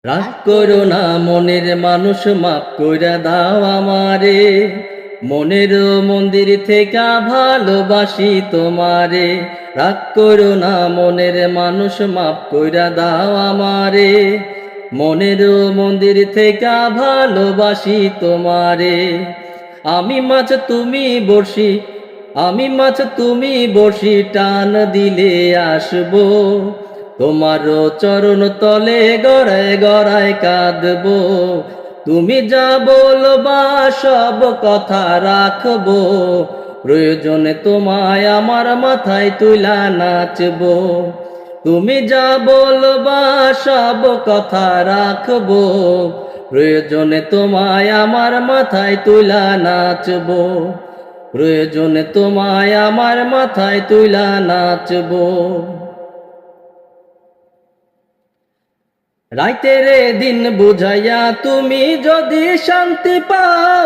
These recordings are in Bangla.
রাগ করো না মনের মানুষ, মাফ কইরা দাও আমারে। মনের মন্দির থেকে ভালোবাসি তোমারে। রাগ করো না মনের মানুষ, মাফ কইরা দাও আমারে। মনের মন্দির থেকে ভালোবাসি তোমারে। আমি মাছ তুমি বড়শি, আমি মাছ তুমি বড়শি, টান দিলে আসবো। তোমার চরণ তলে গড়ায় গড়ায় কাঁদবো। তুমি যা বলবা সব কথা রাখবো। প্রয়োজনে তোমায় আমার মাথায় তুলা নাচবো। তুমি যা বলবা সব কথা রাখবো। প্রয়োজনে তোমায় আমার মাথায় তুলা নাচবো। প্রয়োজনে তোমায় আমার মাথায় তুলা নাচবো। রাইতের দিন বুঝাইয়া তুমি যদি শান্তি পাও,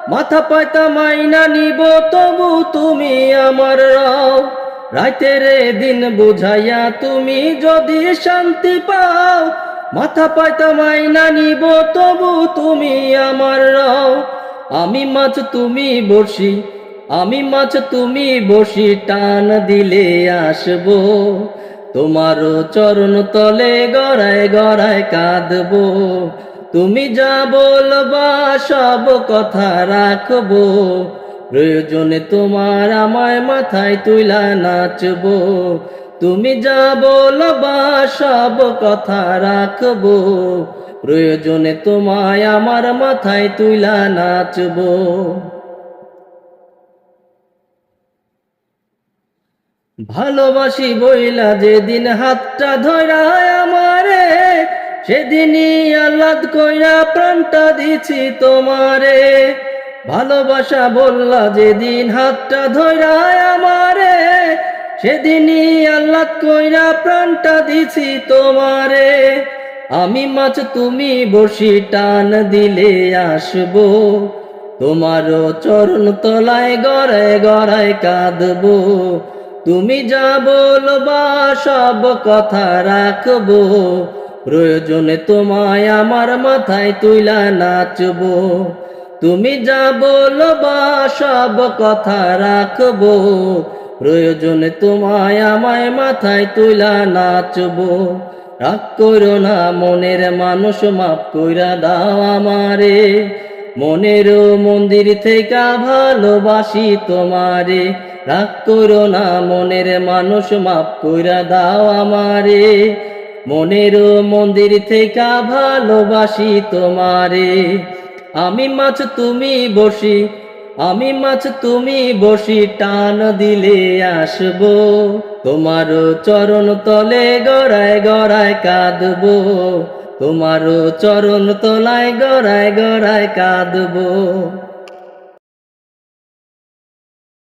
মাথা পাইতা মাইনা নিব তবু তুমি আমার রাও। রাইতের দিন বুঝাইয়া তুমি যদি শান্তি পাও, মাথা পাইতা মাইনা নিব তবু তুমি আমার রাও। আমি মাছ তুমি বড়শি, আমি মাছ তুমি বড়শি, টান দিলে আসবো। তোমার চরণ তলে গড়ায় গড়ায় কাঁদবো। তুমি যা বলবা সব কথা রাখবো। প্রয়োজনে তোমার আমায় মাথায় তুলা নাচবো। তুমি যা বলবা সব কথা রাখবো। প্রয়োজনে তোমায় আমার মাথায় তুলা নাচবো। ভালোবাসি বইলা যেদিন হাতটা ধরায় আমারে, সেদিনই আহ্লাদ কইরা প্রাণটা দিছি তোমারে। ভালোবাসা বললা যেদিন হাতটা ধরায় আমারে, সেদিনই আহ্লাদ কইরা প্রাণটা দিছি তোমারে। আমি মাছ তুমি বড়শি, টান দিলে আসবো। তোমার চরণ তলায় গড়ায় গড়ায় কাঁদবো। তুমি যা বলবা সব কথা রাখবো। প্রয়োজনে তোমায় আমার মাথায় তুলা নাচবো। তুমি যা বলবা সব কথা রাখবো। প্রয়োজনে তোমায় আমায় মাথায় তুলা নাচবো। রাগ করো না মনের মানুষ, মাফ কইরা দাও আমারে। মনের মন্দির থেকে ভালোবাসি তোমারে। রাগ করো না মনের মানুষ, মাফ কইরা দাও আমারে। মনের মন্দির থেকে ভালোবাসি তোমারে। আমি মাছ তুমি বড়শি, আমি মাছ তুমি বড়শি, টান দিলে আসবো। তোমার চরণ তলে গড়ায় গড়ায় কাঁদবো। তোমার চরণ তলায় গড়ায় গড়ায় কাঁদবো।